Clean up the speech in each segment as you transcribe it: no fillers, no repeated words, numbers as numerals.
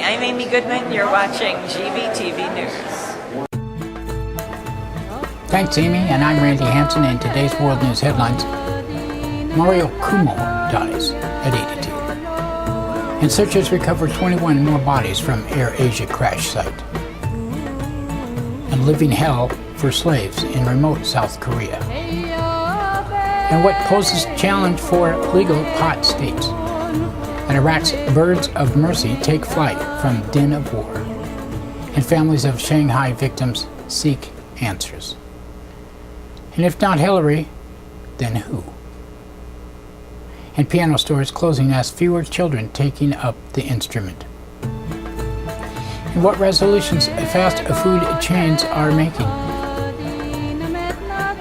I'm Amy Goodman. You're watching GVTV News. Thanks, Amy, and I'm Randy Hansen. In today's World News headlines, Mario Cuomo dies at 82. And searchers recovered 21 more bodies from Air Asia crash site. And living hell for slaves in remote South Korea. And what poses challenge for legal pot states. And Iraq's birds of mercy take flight from din of war. And families of Shanghai victims seek answers. And if not Hillary, then who? And piano stores closing as fewer children taking up the instrument. And what resolutions fast food chains are making.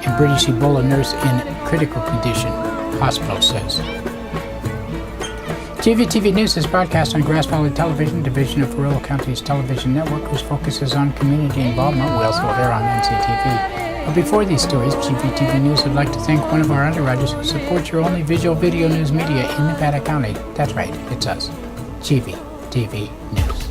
And British Ebola nurse in critical condition, hospital says. GVTV News is broadcast on Grass Valley Television, division of Rural Counties Television Network, whose focus is on community involvement. We also air on NCTV. But before these stories, GVTV News would like to thank one of our underwriters who supports your only visual video news media in Nevada County. That's right, it's us, GVTV News.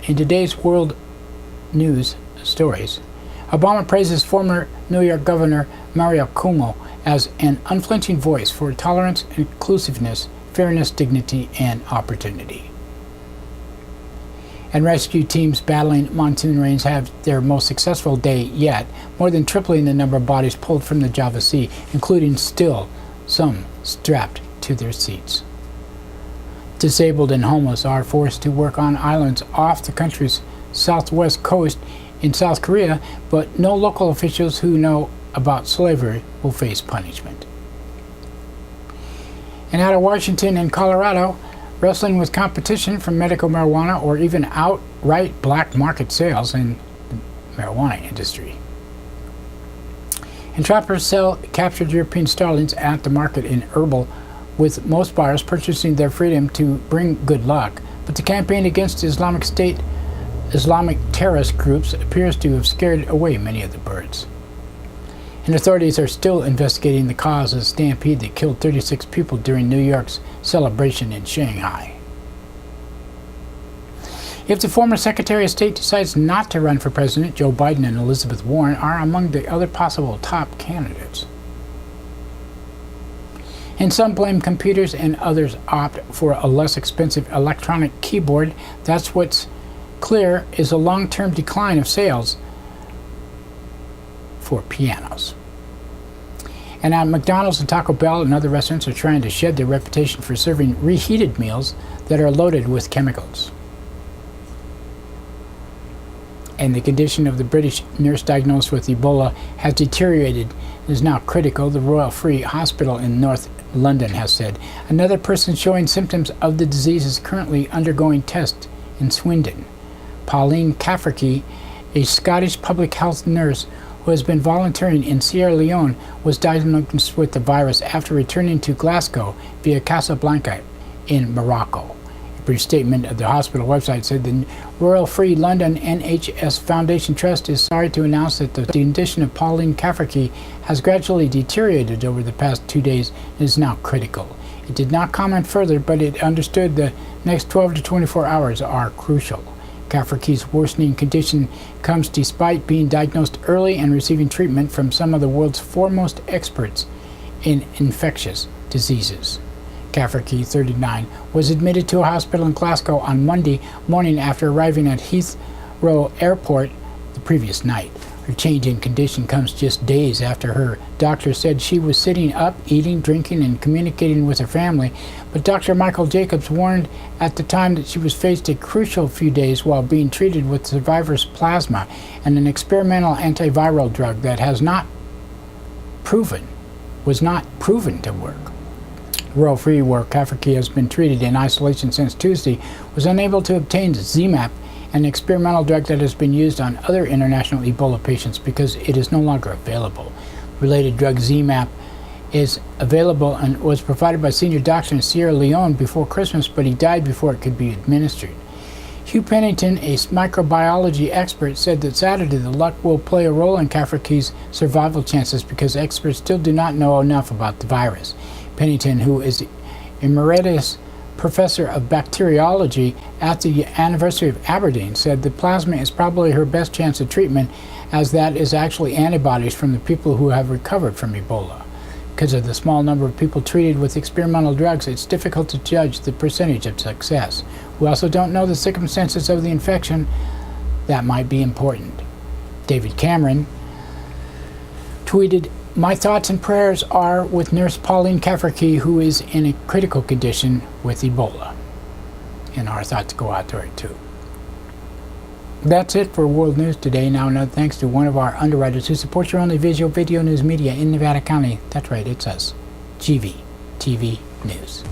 In today's world news stories, Obama praises former New York Governor Mario Cuomo as an unflinching voice for tolerance, inclusiveness, fairness, dignity, and opportunity. And rescue teams battling monsoon rains have their most successful day yet, more than tripling the number of bodies pulled from the Java Sea, including still some strapped to their seats. Disabled and homeless are forced to work on islands off the country's southwest coast in South Korea, but no local officials who know about slavery will face punishment. And out of Washington and Colorado, wrestling with competition from medical marijuana or even outright black market sales in the marijuana industry. And trappers sell captured European starlings at the market in herbal, with most buyers purchasing their freedom to bring good luck. But the campaign against Islamic State, Islamic terrorist groups appears to have scared away many of the birds. And authorities are still investigating the cause of the stampede that killed 36 people during New York's celebration in Shanghai. If the former Secretary of State decides not to run for president, Joe Biden and Elizabeth Warren are among the other possible top candidates. And some blame computers and others opt for a less expensive electronic keyboard. That's what's clear is a long-term decline of sales for pianos. And at McDonald's and Taco Bell and other restaurants are trying to shed their reputation for serving reheated meals that are loaded with chemicals. And the condition of the British nurse diagnosed with Ebola has deteriorated and is now critical, the Royal Free Hospital in North London has said. Another person showing symptoms of the disease is currently undergoing tests in Swindon. Pauline Cafferty, a Scottish public health nurse who has been volunteering in Sierra Leone, was diagnosed with the virus after returning to Glasgow via Casablanca in Morocco. A brief statement of the hospital website said the Royal Free London NHS Foundation Trust is sorry to announce that the condition of Pauline Cafferty has gradually deteriorated over the past 2 days and is now critical. It did not comment further, but it understood the next 12 to 24 hours are crucial. Cafferty's worsening condition comes despite being diagnosed early and receiving treatment from some of the world's foremost experts in infectious diseases. Cafferkey, 39, was admitted to a hospital in Glasgow on Monday morning after arriving at Heathrow Airport the previous night. Her change in condition comes just days after her doctor said she was sitting up, eating, drinking, and communicating with her family. But Dr. Michael Jacobs warned at the time that she was faced a crucial few days while being treated with survivor's plasma and an experimental antiviral drug that was not proven to work. Royal Free, where Cafferkey has been treated in isolation since Tuesday, was unable to obtain ZMapp, an experimental drug that has been used on other international Ebola patients, because it is no longer available. Related drug ZMapp is available and was provided by senior doctor in Sierra Leone before Christmas, but he died before it could be administered. Hugh Pennington, a microbiology expert, said that Saturday the luck will play a role in Cafferkey's survival chances because experts still do not know enough about the virus. Pennington, who is emeritus professor of bacteriology at the University of Aberdeen, said the plasma is probably her best chance of treatment, as that is actually antibodies from the people who have recovered from Ebola. Because of the small number of people treated with experimental drugs, it's difficult to judge the percentage of success. We also don't know the circumstances of the infection. That might be important. David Cameron tweeted, "My thoughts and prayers are with Nurse Pauline Cafferkey, who is in a critical condition with Ebola." And our thoughts go out to her too. That's it for World News today. Now another thanks to one of our underwriters who supports your only visual video news media in Nevada County. That's right, it's us. GVTV News.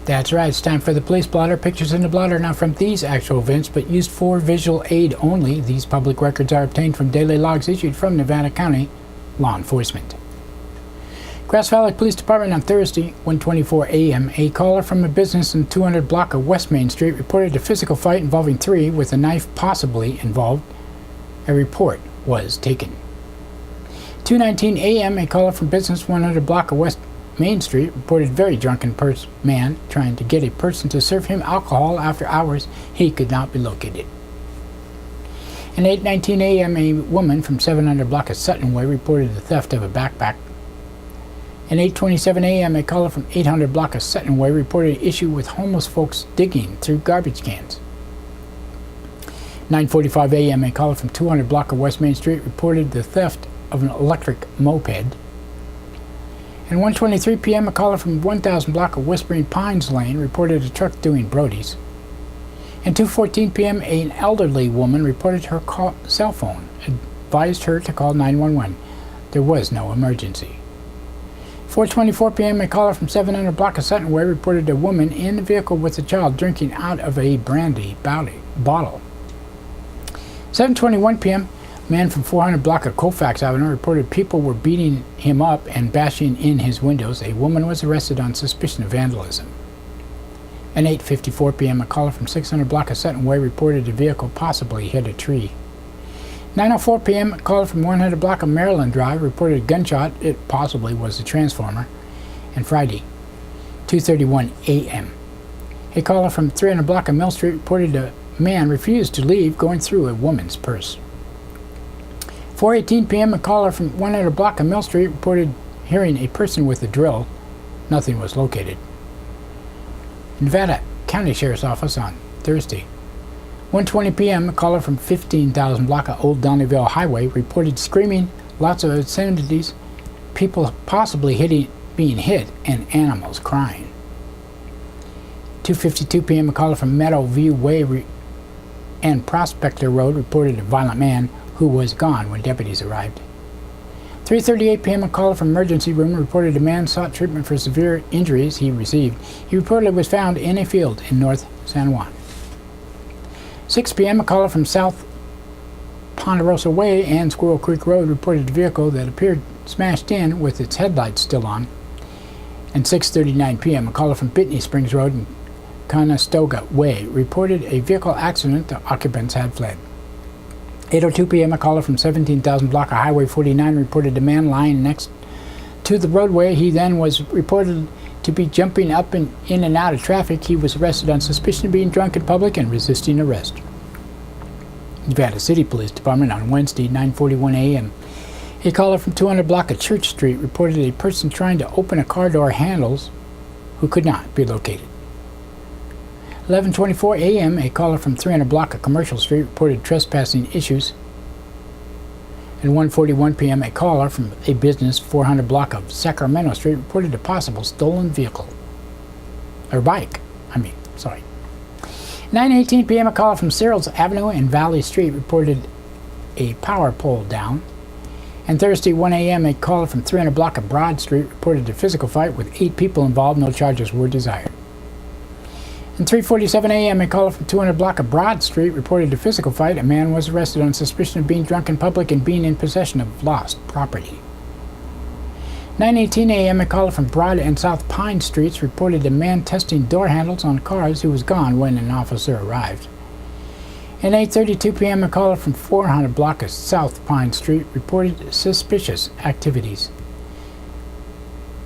That's right, it's time for the police blotter. Pictures in the blotter, not from these actual events, but used for visual aid only. These public records are obtained from daily logs issued from Nevada County law enforcement. Grass Valley Police Department on Thursday, 1:24 a.m., a caller from a business in 200 block of West Main Street reported a physical fight involving three with a knife possibly involved. A report was taken. 2:19 a.m., a caller from business 100 block of West Main Street reported very drunken man trying to get a person to serve him alcohol after hours. He could not be located. At 8:19 a.m., a woman from 700 block of Sutton Way reported the theft of a backpack. At 8:27 a.m., a caller from 800 block of Sutton Way reported an issue with homeless folks digging through garbage cans. 9:45 a.m., a caller from 200 block of West Main Street reported the theft of an electric moped. And 1:23 p.m., a caller from 1000 block of Whispering Pines Lane reported a truck doing Brodies. And 2:14 p.m., an elderly woman reported her cell phone advised her to call 911. There was no emergency. 4:24 p.m. a caller from 700 block of Sutton Way reported a woman in the vehicle with a child drinking out of a brandy bottle. 7:21 p.m. a man from 400 block of Colfax Avenue reported people were beating him up and bashing in his windows. A woman was arrested on suspicion of vandalism. At 8:54 p.m. a caller from 600 block of Sutton Way reported a vehicle possibly hit a tree. 9:04 p.m. a caller from 100 block of Maryland Drive reported a gunshot. It possibly was the transformer. And Friday, 2:31 a.m. a caller from 300 block of Mill Street reported a man refused to leave going through a woman's purse. 4:18 p.m. a caller from 100 block of Mill Street reported hearing a person with a drill. Nothing was located. Nevada County Sheriff's Office on Thursday. 1:20 p.m. a caller from 15,000 block of Old Donnyville Highway reported screaming, lots of obscenities, people possibly being hit, and animals crying. 2:52 p.m. a caller from Meadowview Way and Prospector Road reported a violent man who was gone when deputies arrived. 3:38 p.m. a caller from emergency room reported a man sought treatment for severe injuries he received. He reportedly was found in a field in North San Juan. 6 p.m. a caller from South Ponderosa Way and Squirrel Creek Road reported a vehicle that appeared smashed in with its headlights still on. And 6:39 p.m. a caller from Pitney Springs Road and Conestoga Way reported a vehicle accident. The occupants had fled. 8:02 p.m. a caller from 17,000 block of Highway 49 reported a man lying next to the roadway. He then was reported to be jumping up and in and out of traffic. He was arrested on suspicion of being drunk in public and resisting arrest. Nevada City Police Department on Wednesday, 9:41 a.m. a caller from 200 block of Church Street reported a person trying to open a car door handles who could not be located. 11:24 a.m. a caller from 300 block of Commercial Street reported trespassing issues. And 1:41 p.m. a caller from a business 400 block of Sacramento Street reported a possible stolen vehicle. Or bike, 9:18 p.m. a caller from Cyril's Avenue and Valley Street reported a power pole down. And Thursday, 1 a.m. a caller from 300 block of Broad Street reported a physical fight with 8 people involved. No charges were desired. And 3:47 a.m. a caller from 200 block of Broad Street reported a physical fight. A man was arrested on suspicion of being drunk in public and being in possession of lost property. 9:18 a.m. a caller from Broad and South Pine Streets reported a man testing door handles on cars who was gone when an officer arrived. And 8:32 p.m. a caller from 400 block of South Pine Street reported suspicious activities.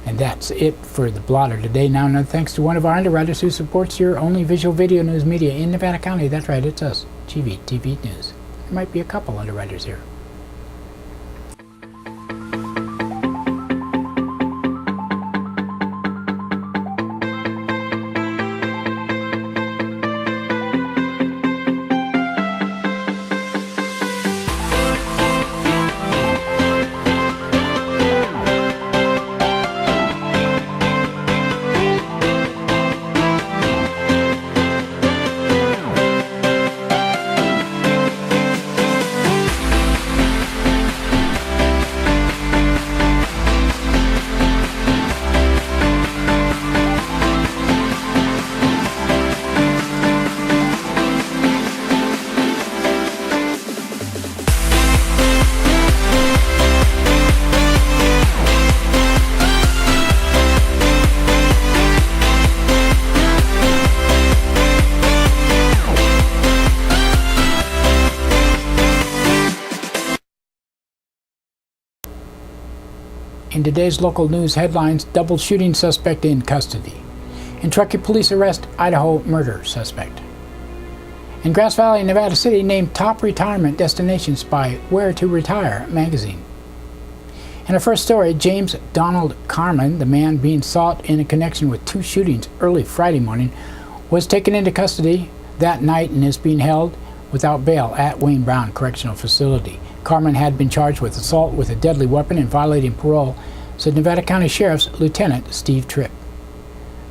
And that's it for the blotter today. Now, another thanks to one of our underwriters who supports your only visual video news media in Nevada County. That's right, it's us, GVTV News. There might be a couple underwriters here. In today's local news headlines, double shooting suspect in custody. In Truckee police arrest Idaho murder suspect. In Grass Valley, Nevada City named top retirement destinations by Where to Retire magazine. In our first story, James Donald Carman, the man being sought in a connection with 2 shootings early Friday morning, was taken into custody that night and is being held without bail at Wayne Brown Correctional Facility. Carman had been charged with assault with a deadly weapon and violating parole, said Nevada County Sheriff's Lieutenant Steve Tripp.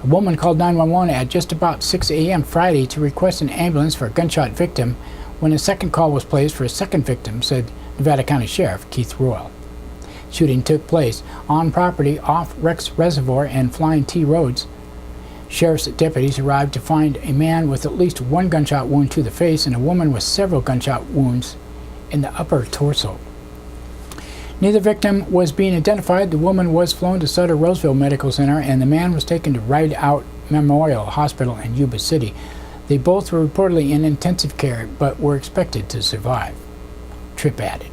A woman called 911 at just about 6 a.m. Friday to request an ambulance for a gunshot victim when a second call was placed for a second victim, said Nevada County Sheriff Keith Royal. Shooting took place on property off Rex Reservoir and Flying T roads. Sheriff's deputies arrived to find a man with at least one gunshot wound to the face and a woman with several gunshot wounds in the upper torso. Neither victim was being identified. The woman was flown to Sutter Roseville Medical Center and the man was taken to Ride Out Memorial Hospital in Yuba City. They both were reportedly in intensive care but were expected to survive. Tripp added.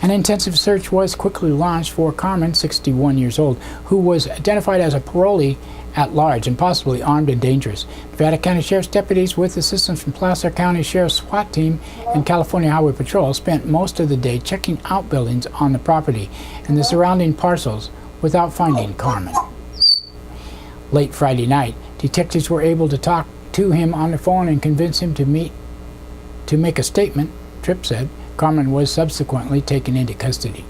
An intensive search was quickly launched for Carmen, 61 years old, who was identified as a parolee at large and possibly armed and dangerous. Nevada County Sheriff's deputies, with assistance from Placer County Sheriff's SWAT team and California Highway Patrol, spent most of the day checking outbuildings on the property and the surrounding parcels without finding Carmen. Late Friday night, detectives were able to talk to him on the phone and convince him to make a statement, Tripp said. Carmen was subsequently taken into custody.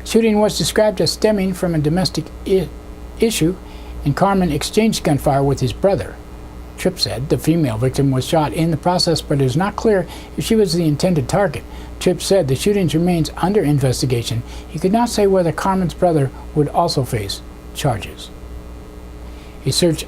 Shooting was described as stemming from a domestic issue, and Carmen exchanged gunfire with his brother. Tripp said the female victim was shot in the process, but it is not clear if she was the intended target. Tripp said the shooting remains under investigation. He could not say whether Carmen's brother would also face charges. A search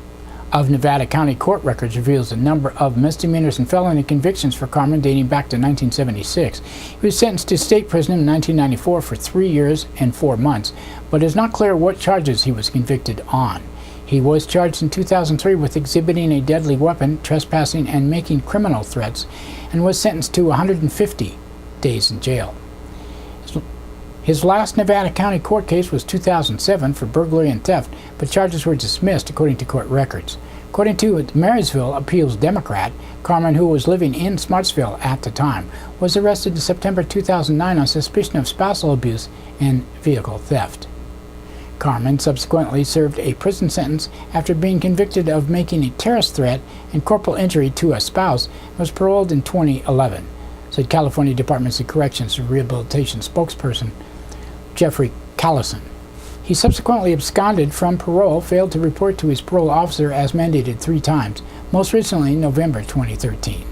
of Nevada County court records reveals a number of misdemeanors and felony convictions for Carmen dating back to 1976. He was sentenced to state prison in 1994 for 3 years and 4 months, but it is not clear what charges he was convicted on. He was charged in 2003 with exhibiting a deadly weapon, trespassing, and making criminal threats, and was sentenced to 150 days in jail. His last Nevada County court case was 2007 for burglary and theft, but charges were dismissed according to court records. According to a Marysville Appeals Democrat, Carmen, who was living in Smartsville at the time, was arrested in September 2009 on suspicion of spousal abuse and vehicle theft. Carmen subsequently served a prison sentence after being convicted of making a terrorist threat and corporal injury to a spouse and was paroled in 2011, said California Department of Corrections and Rehabilitation spokesperson Jeffrey Callison. He subsequently absconded from parole, failed to report to his parole officer as mandated 3 times, most recently in November 2013.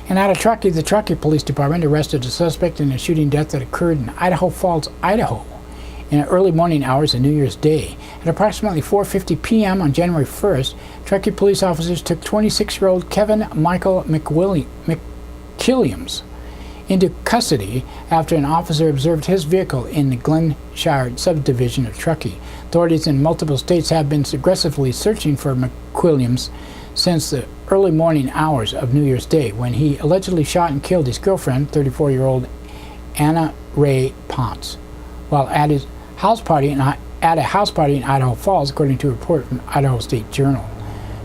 And out of Truckee, the Truckee Police Department arrested a suspect in a shooting death that occurred in Idaho Falls, Idaho, in the early morning hours of New Year's Day. At approximately 4:50 p.m. on January 1st, Truckee police officers took 26-year-old Kevin Michael McWilliams into custody after an officer observed his vehicle in the Glenshire subdivision of Truckee. Authorities in multiple states have been aggressively searching for McWilliams since the early morning hours of New Year's Day, when he allegedly shot and killed his girlfriend, 34-year-old Anna Ray Ponce, while at a house party in Idaho Falls, according to a report from Idaho State Journal.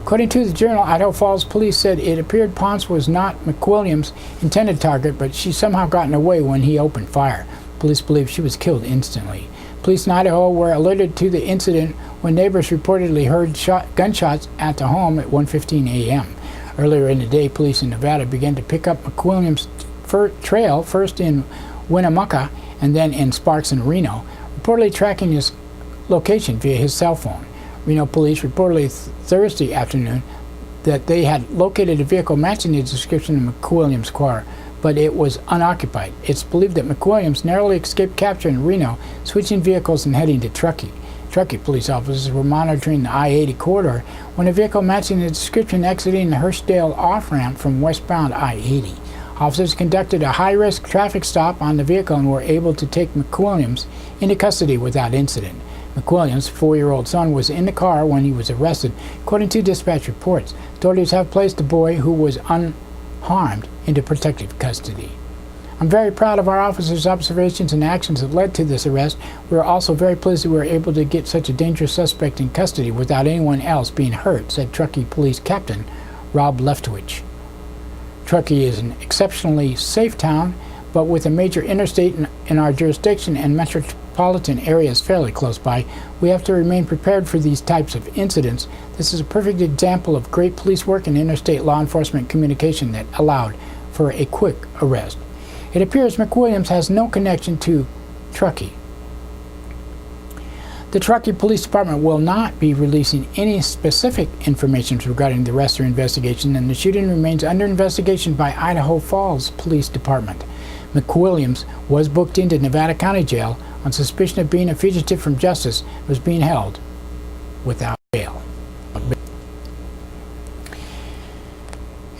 According to the Journal, Idaho Falls police said it appeared Ponce was not McWilliams' intended target, but she somehow gotten away when he opened fire. Police believe she was killed instantly. Police in Idaho were alerted to the incident when neighbors reportedly heard gunshots at the home at 1:15 a.m. Earlier in the day, police in Nevada began to pick up McWilliams' trail, first in Winnemucca and then in Sparks and Reno, reportedly tracking his location via his cell phone. Reno police reportedly Thursday afternoon that they had located a vehicle matching the description of McWilliams' car, but it was unoccupied. It's believed that McWilliams narrowly escaped capture in Reno, switching vehicles and heading to Truckee. Truckee police officers were monitoring the I-80 corridor when a vehicle matching the description exiting the Hurstdale off-ramp from westbound I-80. Officers conducted a high-risk traffic stop on the vehicle and were able to take McWilliams into custody without incident. McWilliams' 4-year-old son was in the car when he was arrested, according to dispatch reports. Authorities have placed the boy, who was unharmed, into protective custody. I'm very proud of our officers' observations and actions that led to this arrest. We are also very pleased that we were able to get such a dangerous suspect in custody without anyone else being hurt, said Truckee Police Captain Rob Leftwich. Truckee is an exceptionally safe town, but with a major interstate in our jurisdiction and metropolitan areas fairly close by, we have to remain prepared for these types of incidents. This is a perfect example of great police work and interstate law enforcement communication that allowed for a quick arrest. It appears McWilliams has no connection to Truckee. The Truckee Police Department will not be releasing any specific information regarding the arrest or investigation, and the shooting remains under investigation by Idaho Falls Police Department. McWilliams was booked into Nevada County Jail on suspicion of being a fugitive from justice and was being held without bail.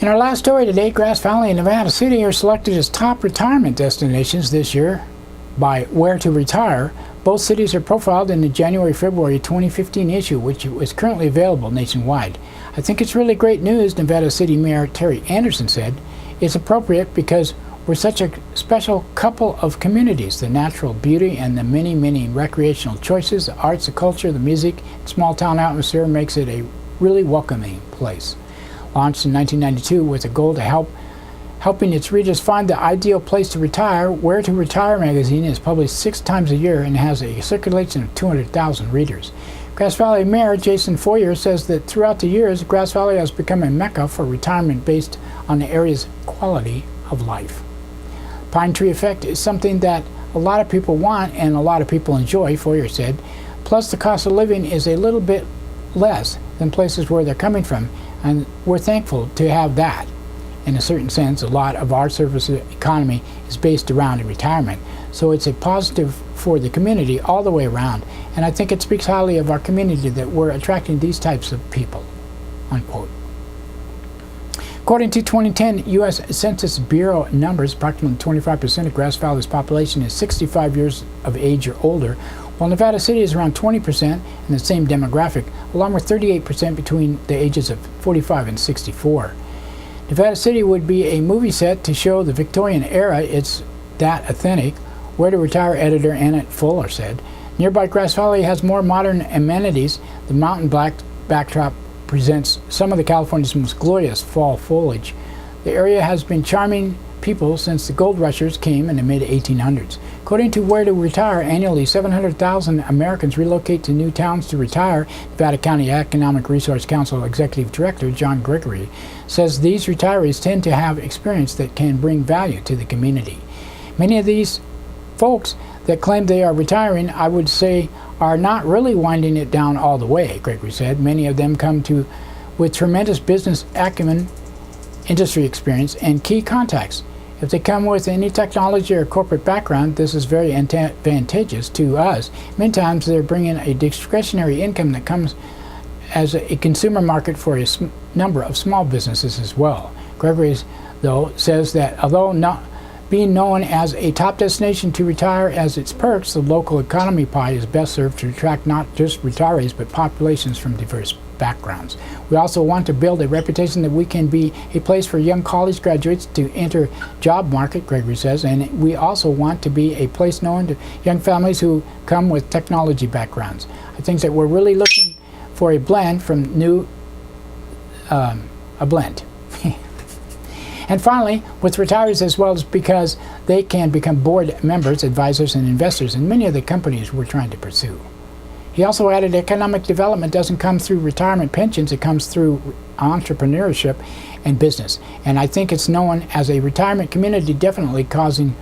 In our last story today, Grass Valley and Nevada City are selected as top retirement destinations this year by Where to Retire. Both cities are profiled in the January-February 2015 issue, which is currently available nationwide. I think it's really great news, Nevada City Mayor Terry Anderson said. It's appropriate because we're such a special couple of communities. The natural beauty and the many, many recreational choices, the arts, the culture, the music, small town atmosphere makes it a really welcoming place. Launched in 1992 with a goal to helping its readers find the ideal place to retire, Where to Retire magazine is published 6 times a year and has a circulation of 200,000 readers. Grass Valley Mayor Jason Foyer says that throughout the years, Grass Valley has become a mecca for retirement based on the area's quality of life. Pine tree effect is something that a lot of people want and a lot of people enjoy, Foyer said. Plus, the cost of living is a little bit less than places where they're coming from, and we're thankful to have that. In a certain sense, a lot of our service economy is based around retirement, so it's a positive for the community all the way around, and I think it speaks highly of our community that we're attracting these types of people, unquote. According to 2010 U.S. Census Bureau numbers, approximately 25% of Grass Valley's population is 65 years of age or older, while Nevada City is around 20% in the same demographic, along with 38% between the ages of 45 and 64. Nevada City would be a movie set to show the Victorian era. It's that authentic, Where to Retire editor Annette Fuller said. Nearby Grass Valley has more modern amenities. The mountain backdrop presents some of the California's most glorious fall foliage. The area has been charming people since the gold rushers came in the mid-1800s. According to Where to Retire, annually 700,000 Americans relocate to new towns to retire. Nevada County Economic Resource Council Executive Director John Gregory says these retirees tend to have experience that can bring value to the community. Many of these folks that claim they are retiring, I would say, are not really winding it down all the way, Gregory said. Many of them come with tremendous business acumen, industry experience, and key contacts. If they come with any technology or corporate background, this is very advantageous to us. Many times they're bringing a discretionary income that comes as a consumer market for a number of small businesses as well. Gregory, though, says that although not being known as a top destination to retire as its perks, the local economy pie is best served to attract not just retirees but populations from diverse backgrounds. We also want to build a reputation that we can be a place for young college graduates to enter job market, Gregory says, and we also want to be a place known to young families who come with technology backgrounds. I think that we're really looking for a blend from a blend. And finally, with retirees as well as because they can become board members, advisors, and investors in many of the companies we're trying to pursue. He also added economic development doesn't come through retirement pensions, it comes through entrepreneurship and business. And I think it's known as a retirement community, definitely causing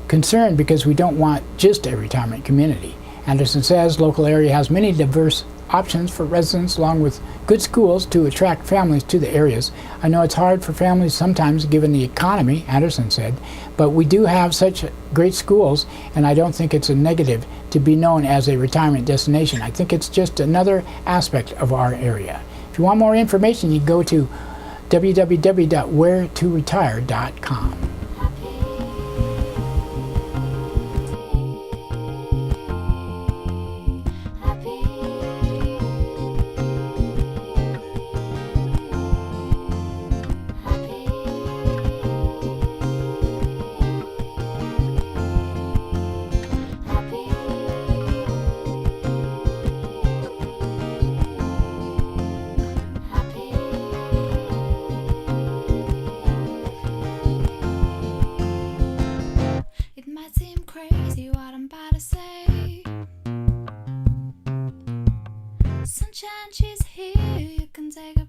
concern because we don't want just a retirement community. Anderson says local area has many diverse options for residents along with good schools to attract families to the areas. I know it's hard for families sometimes given the economy, Anderson said, but we do have such great schools and I don't think it's a negative to be known as a retirement destination. I think it's just another aspect of our area. If you want more information, you can go to www.wheretoretire.com. Crazy what I'm about to say. Sunshine, she's here. You can take a